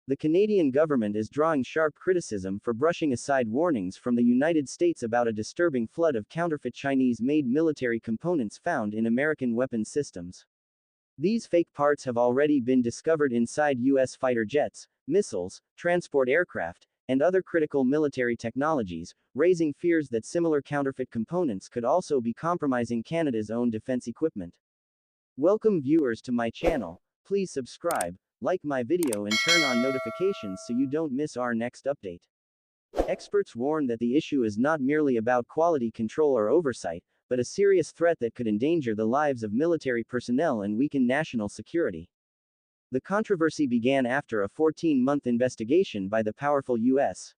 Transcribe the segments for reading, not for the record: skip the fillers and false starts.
The Canadian government is drawing sharp criticism for brushing aside warnings from the United States about a disturbing flood of counterfeit Chinese-made military components found in American weapons systems. These fake parts have already been discovered inside U.S. fighter jets, missiles, transport aircraft, and other critical military technologies, raising fears that similar counterfeit components could also be compromising Canada's own defense equipment. Welcome viewers to my channel. Please subscribe, like my video and turn on notifications so you don't miss our next update. Experts warn that the issue is not merely about quality control or oversight, but a serious threat that could endanger the lives of military personnel and weaken national security. The controversy began after a 14-month investigation by the powerful U.S.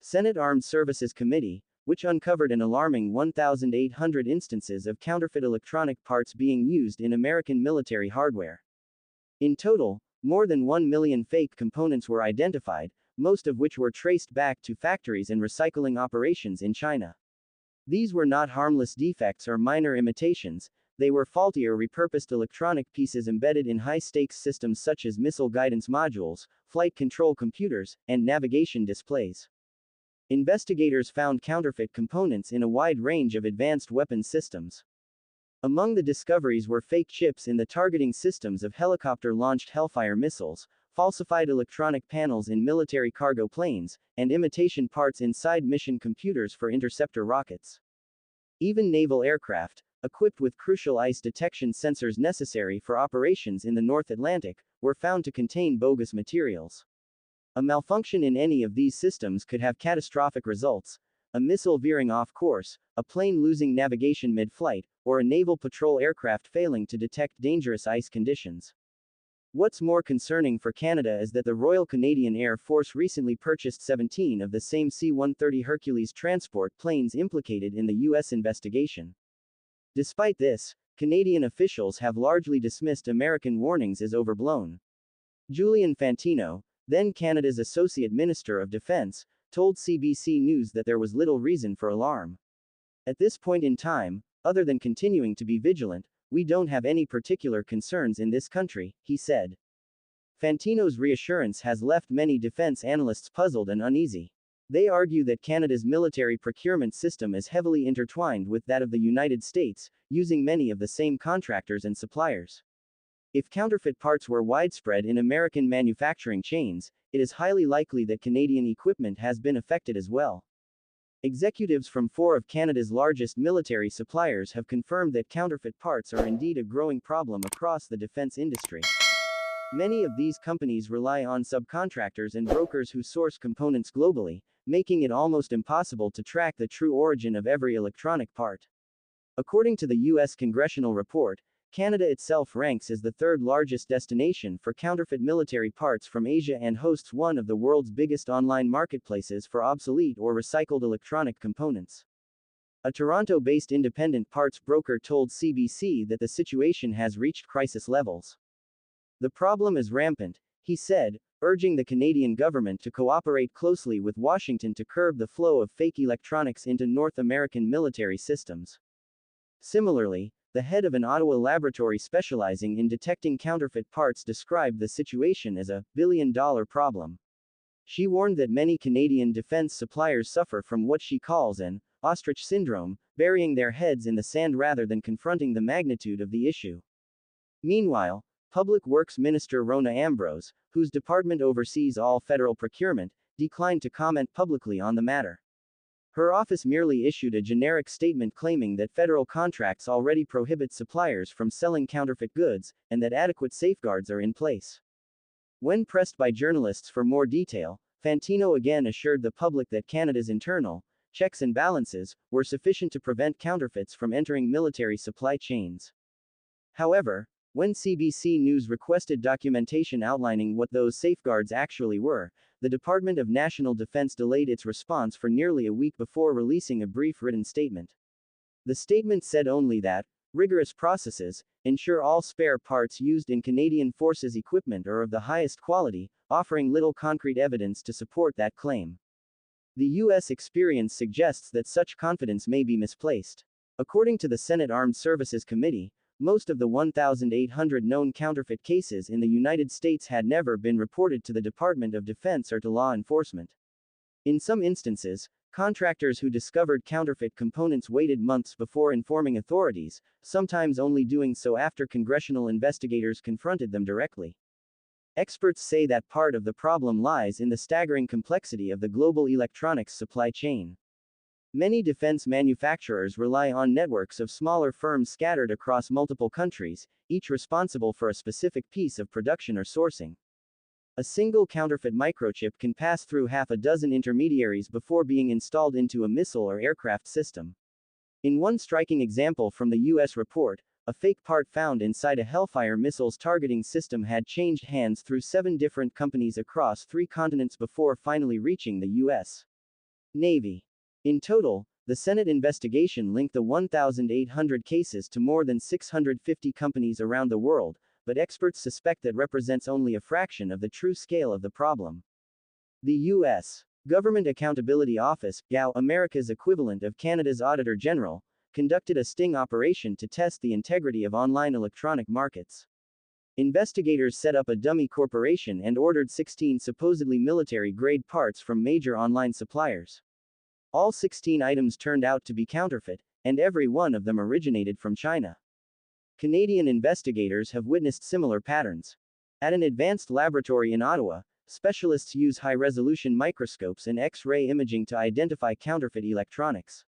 Senate Armed Services Committee, which uncovered an alarming 1,800 instances of counterfeit electronic parts being used in American military hardware. In total, more than 1 million fake components were identified, most of which were traced back to factories and recycling operations in China. These were not harmless defects or minor imitations, they were faulty or repurposed electronic pieces embedded in high-stakes systems such as missile guidance modules, flight control computers, and navigation displays. Investigators found counterfeit components in a wide range of advanced weapons systems. Among the discoveries were fake chips in the targeting systems of helicopter-launched Hellfire missiles, falsified electronic panels in military cargo planes, and imitation parts inside mission computers for interceptor rockets. Even naval aircraft, equipped with crucial ice detection sensors necessary for operations in the North Atlantic, were found to contain bogus materials. A malfunction in any of these systems could have catastrophic results: a missile veering off course, a plane losing navigation mid-flight, or a naval patrol aircraft failing to detect dangerous ice conditions. What's more concerning for Canada is that the Royal Canadian Air Force recently purchased 17 of the same C-130 Hercules transport planes implicated in the U.S. investigation. Despite this, Canadian officials have largely dismissed American warnings as overblown. Julian Fantino, then Canada's Associate Minister of Defense, told CBC News that there was little reason for alarm. At this point in time, other than continuing to be vigilant, we don't have any particular concerns in this country, he said. Fantino's reassurance has left many defense analysts puzzled and uneasy. They argue that Canada's military procurement system is heavily intertwined with that of the United States, using many of the same contractors and suppliers. If counterfeit parts were widespread in American manufacturing chains, it is highly likely that Canadian equipment has been affected as well. Executives from 4 of Canada's largest military suppliers have confirmed that counterfeit parts are indeed a growing problem across the defense industry. Many of these companies rely on subcontractors and brokers who source components globally, making it almost impossible to track the true origin of every electronic part. According to the U.S. congressional report, Canada itself ranks as the 3rd largest destination for counterfeit military parts from Asia and hosts one of the world's biggest online marketplaces for obsolete or recycled electronic components. A Toronto-based independent parts broker told CBC that the situation has reached crisis levels. The problem is rampant, he said, urging the Canadian government to cooperate closely with Washington to curb the flow of fake electronics into North American military systems. Similarly, the head of an Ottawa laboratory specializing in detecting counterfeit parts described the situation as a billion-dollar problem. She warned that many Canadian defense suppliers suffer from what she calls an ostrich syndrome, burying their heads in the sand rather than confronting the magnitude of the issue. Meanwhile, Public Works Minister Rona Ambrose, whose department oversees all federal procurement, declined to comment publicly on the matter. Her office merely issued a generic statement claiming that federal contracts already prohibit suppliers from selling counterfeit goods, and that adequate safeguards are in place. When pressed by journalists for more detail, Fantino again assured the public that Canada's internal checks and balances were sufficient to prevent counterfeits from entering military supply chains. However, when CBC News requested documentation outlining what those safeguards actually were, the Department of National Defense delayed its response for nearly a week before releasing a brief written statement. The statement said only that rigorous processes ensure all spare parts used in Canadian Forces equipment are of the highest quality, offering little concrete evidence to support that claim. The U.S. experience suggests that such confidence may be misplaced. According to the Senate Armed Services Committee, most of the 1,800 known counterfeit cases in the United States had never been reported to the Department of Defense or to law enforcement. In some instances, contractors who discovered counterfeit components waited months before informing authorities, sometimes only doing so after congressional investigators confronted them directly. Experts say that part of the problem lies in the staggering complexity of the global electronics supply chain. Many defense manufacturers rely on networks of smaller firms scattered across multiple countries, each responsible for a specific piece of production or sourcing. A single counterfeit microchip can pass through half a dozen intermediaries before being installed into a missile or aircraft system. In one striking example from the U.S. report, a fake part found inside a Hellfire missile's targeting system had changed hands through 7 different companies across 3 continents before finally reaching the U.S. Navy. In total, the Senate investigation linked the 1,800 cases to more than 650 companies around the world, but experts suspect that represents only a fraction of the true scale of the problem. The U.S. Government Accountability Office, GAO, America's equivalent of Canada's Auditor General, conducted a sting operation to test the integrity of online electronic markets. Investigators set up a dummy corporation and ordered 16 supposedly military-grade parts from major online suppliers. All 16 items turned out to be counterfeit, and every one of them originated from China. Canadian investigators have witnessed similar patterns. At an advanced laboratory in Ottawa, specialists use high-resolution microscopes and X-ray imaging to identify counterfeit electronics.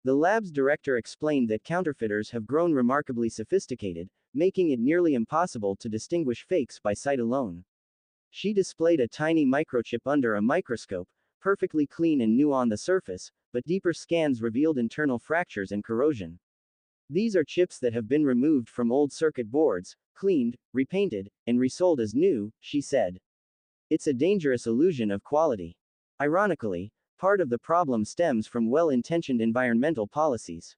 The lab's director explained that counterfeiters have grown remarkably sophisticated, making it nearly impossible to distinguish fakes by sight alone. She displayed a tiny microchip under a microscope, perfectly clean and new on the surface, but deeper scans revealed internal fractures and corrosion. These are chips that have been removed from old circuit boards, cleaned, repainted, and resold as new, she said. It's a dangerous illusion of quality. Ironically, part of the problem stems from well-intentioned environmental policies.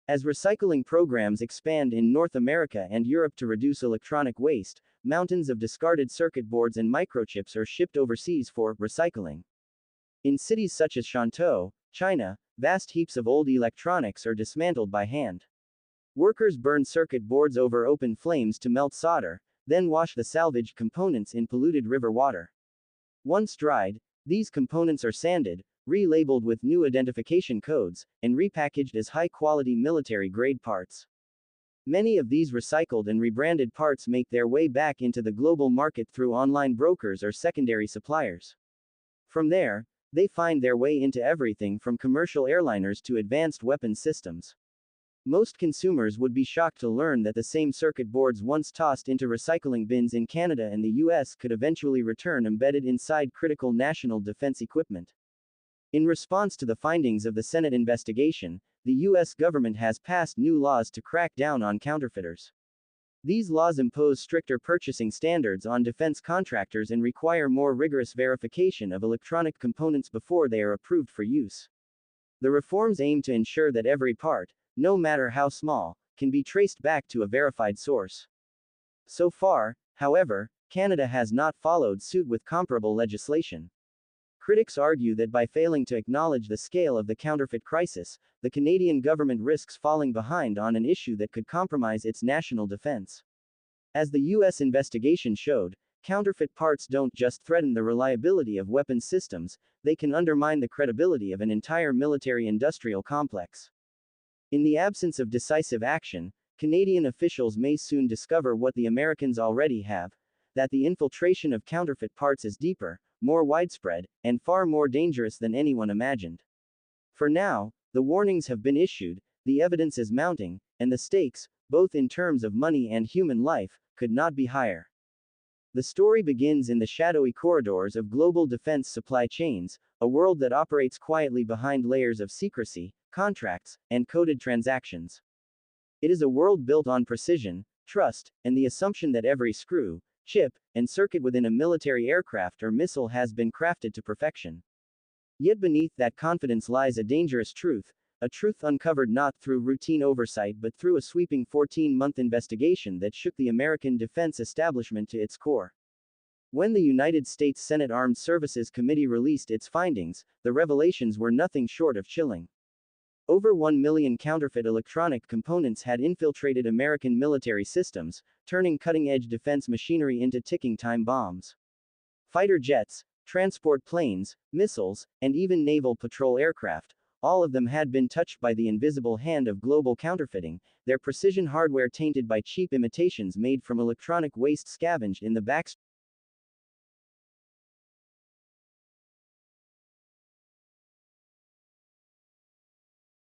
As recycling programs expand in North America and Europe to reduce electronic waste, mountains of discarded circuit boards and microchips are shipped overseas for recycling. In cities such as Shantou, China, vast heaps of old electronics are dismantled by hand. Workers burn circuit boards over open flames to melt solder, then wash the salvaged components in polluted river water. Once dried, these components are sanded, relabeled with new identification codes, and repackaged as high-quality military-grade parts. Many of these recycled and rebranded parts make their way back into the global market through online brokers or secondary suppliers. From there, they find their way into everything from commercial airliners to advanced weapons systems. Most consumers would be shocked to learn that the same circuit boards once tossed into recycling bins in Canada and the US could eventually return embedded inside critical national defense equipment. In response to the findings of the Senate investigation, the US government has passed new laws to crack down on counterfeiters. These laws impose stricter purchasing standards on defense contractors and require more rigorous verification of electronic components before they are approved for use. The reforms aim to ensure that every part, no matter how small, can be traced back to a verified source. So far, however, Canada has not followed suit with comparable legislation. Critics argue that by failing to acknowledge the scale of the counterfeit crisis, the Canadian government risks falling behind on an issue that could compromise its national defense. As the U.S. investigation showed, counterfeit parts don't just threaten the reliability of weapons systems, they can undermine the credibility of an entire military-industrial complex. In the absence of decisive action, Canadian officials may soon discover what the Americans already have, that the infiltration of counterfeit parts is deeper, more widespread, and far more dangerous than anyone imagined. For now, the warnings have been issued, the evidence is mounting, and the stakes, both in terms of money and human life, could not be higher. The story begins in the shadowy corridors of global defense supply chains, a world that operates quietly behind layers of secrecy, contracts, and coded transactions. It is a world built on precision, trust, and the assumption that every screw, chip, and circuit within a military aircraft or missile has been crafted to perfection. Yet beneath that confidence lies a dangerous truth, a truth uncovered not through routine oversight but through a sweeping 14-month investigation that shook the American defense establishment to its core. When the United States Senate Armed Services Committee released its findings, the revelations were nothing short of chilling. Over 1 million counterfeit electronic components had infiltrated American military systems, turning cutting-edge defense machinery into ticking time bombs. Fighter jets, transport planes, missiles, and even naval patrol aircraft, all of them had been touched by the invisible hand of global counterfeiting, their precision hardware tainted by cheap imitations made from electronic waste scavenged in the backstreets